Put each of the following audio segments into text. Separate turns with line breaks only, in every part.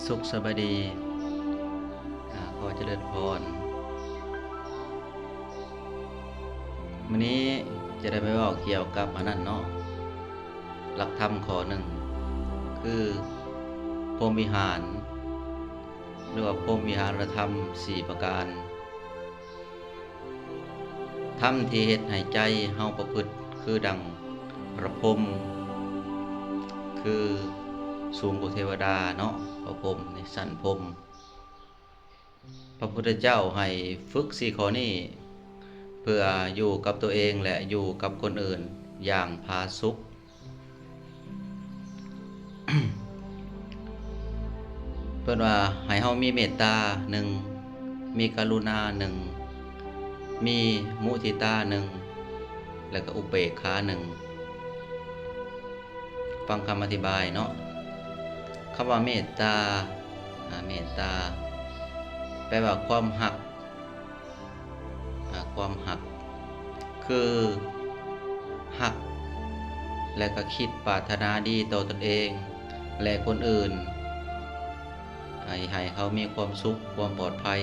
สุขสบายดีขอเจริญพรวันนี้จะได้ไปบอกเกี่ยวกับอันนั้นเนาะหลักธรรมข้อหนึ่งคือพรหมวิหารหรือว่าพรหมวิหารธรรม4ประการธรรมที่เฮ็ดให้ใจเฮาประพฤติคือดังพระพรหมคือสูงกว่าเทวดาเนาะพระพรหมในสันพรหมพระพุทธเจ้าให้ฝึก4ข้อนี้เพื่ออยู่กับตัวเองและอยู่กับคนอื่นอย่างผาสุก เพิ่นว่าให้เฮามีเมตตา1มีกรุณา1มีมุทิตา1แล้วก็อุเบกขา1ฟังคำอธิบายเนาะคำว่าเมตตาเมตตาแปลว่าความหักความหักคือหักและก็คิดปรารถนาดีต่อตนเองและคนอื่นให้เขามีความสุขความปลอดภัย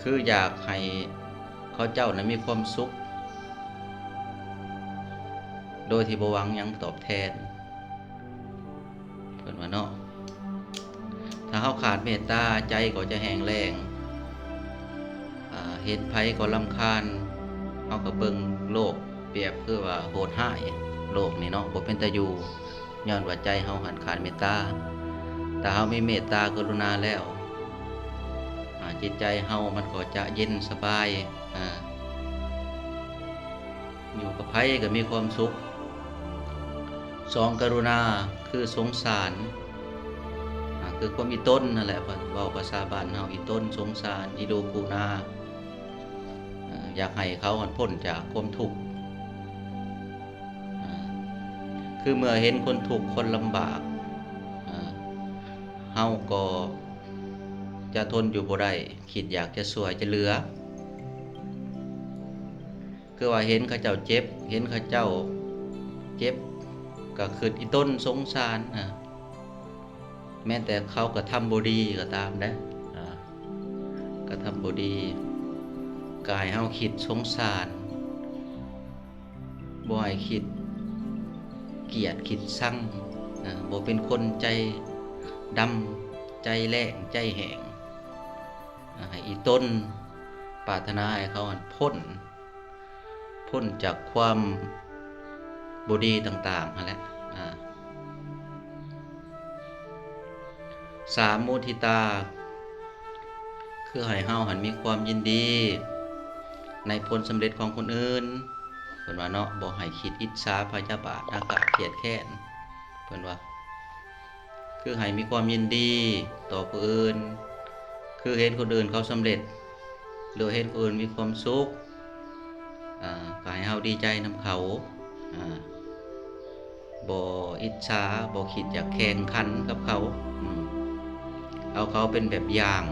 คืออยากให้เขาเจ้านั้นมีความสุขโดยที่บ่หวังหยังตอบแทนเพิ่นว่าเนาะถ้าเขาขาดเมตตาใจก็จะแห้งแล้งเห็นภัยก็รำคาญเขาก็เบิ่งโลกเปรียบคือว่าโหดร้ายโลกนี่เนาะบ่เป็นตาอยู่ย้อนว่าใจเฮาหันขาดเมตตาแต่เฮามีเมตตากรุณาแล้วจิตใจเฮามันก็จะเย็นสบายอยู่กับไผก็มีความสุข2กรุณาคือสงสารคือความอีต้นนั่นแหละเว้าภาษาบ้านเฮาอีต้นสงสารอีดูกูนาอยากให้เขาพ้นจากความทุกข์คือเมื่อเห็นคนทุกข์คนลำบากเฮาก็จะทนอยู่บ่ได้คิดอยากจะช่วยจะเหลือคือว่าเห็นเขาเจ้าเจ็บเห็นเขาเจ้าเจ็บก็คืออีต้นสงสารแม้แต่เขาก็ทำบ่ดีก็ตามนะก็ทำบ่ดีก็ให้เฮาคิดสงสารบ่ให้คิดเกลียดคิดชังบ่เป็นคนใจดำใจแรงใจแห้งให้อีต้นปรารถนาให้เขาพ้นจากความบ่ดีต่างๆนั่นแหละ3มุทิตาคือให้เฮามีความยินดีในผลสำเร็จของคนอื่นเพิ่นว่าเนาะบ่ให้คิดอิจฉาพยาบาทอาฆาตเกลียดแค้นเพิ่นว่าคือให้มีความยินดีต่อผู้อื่นคือเห็นคนอื่นเขาสำเร็จหรือเห็นคนอื่นมีความสุขก็ให้เฮาดีใจนำเขาบ่อิจฉาบ่คิดอยากแข่งขันกับเขาเอาเขาเป็นแบบอย่าง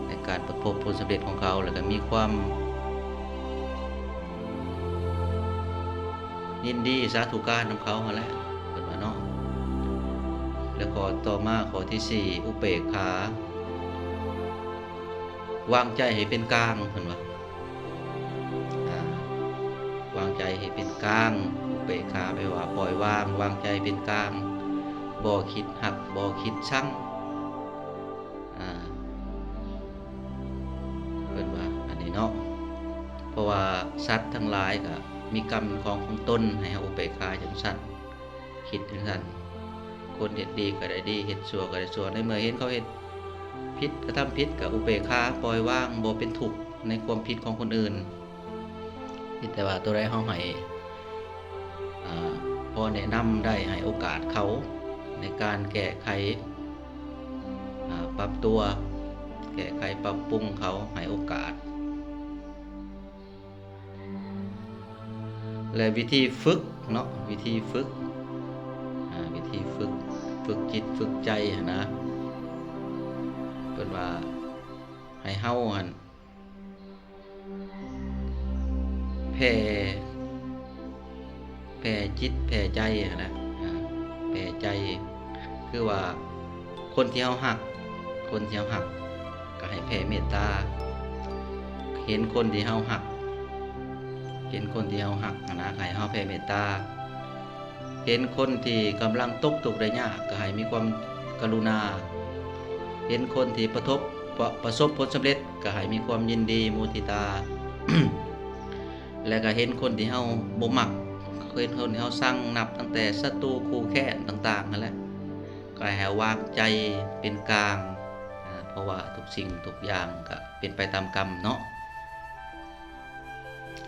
ในการประสบผลสำเร็จของเขาแล้วก็มีความยินดีสาธุการนำเขาหั่นแหละเพิ่นว่าเนาะแล้วก็ต่อมาข้อที่4อุเบกขาวางใจให้เป็นกลางเพิ่นว่าวางใจให้เป็นกลางอุเบกขาแปลว่าปล่อยวางใจเป็นกลางบ่คิดหักบ่คิดชังเพิ่นว่าอันนี้เนาะเพราะว่าสัตว์ทั้งหลายก็มีกรรมของตนให้อุเบกขาจังซั่นคิดจังซั่นคนเฮ็ดดีก็ได้ดีเฮ็ดชั่วก็ได้ชั่วในเมื่อเห็นเขาเฮ็ดผิดกระทำผิดก็อุเบกขาปล่อยวางบ่เป็นทุกข์ในความผิดของคนอื่นแต่ว่าตัวใดเฮาให้พอแนะนำได้ให้โอกาสเขาในการแก้ไขปรับตัวแก้ไขปรับปรุงเขาให้โอกาสและวิธีฝึกเนาะวิธีฝึกจิตฝึกใจนะเพิ่นว่าให้เฮาแผ่จิตแผ่ใจนะแผ่ ผ่ใจคือว่าคนที่เฮาฮักก็ให้แผ่เมตตาเห็นคนที่เฮาฮักนะให้เฮาแผ่เมตตาเห็นคนที่กำลังตกทุกข์ได้ยากก็ให้มีความกรุณาเห็นคนที่ประสบผลสำเร็จก็ให้มีความยินดีมุทิตา และก็เห็นคนที่เฮาบ่มักเห็นคนที่เฮาสั่งนับตั้งแต่ศัตรูคู่แค้นต่างๆนั่นแหละก็ให้วางใจเป็นกลางเพราะว่าทุกสิ่งทุกอย่างก็เป็นไปตามกรรมเนาะ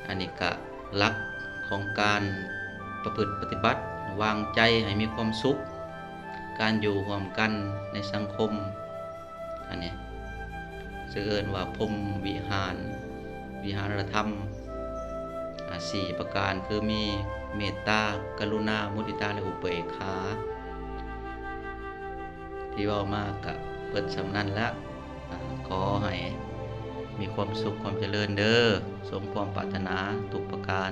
อันนี้ก็หลักของการประพฤติปฏิบัติวางใจให้มีความสุขการอยู่ร่วมกันในสังคมอันนี้ชื่อเอิ้นว่าพรหมวิหารธรรม4ประการคือมีเมตตากรุณามุทิตาและอุเบกขาที่เว้ามาก็เปิดสำนั้นแล้วขอให้มีความสุขความเจริญเด้อสมความปรารถนาทุกประการ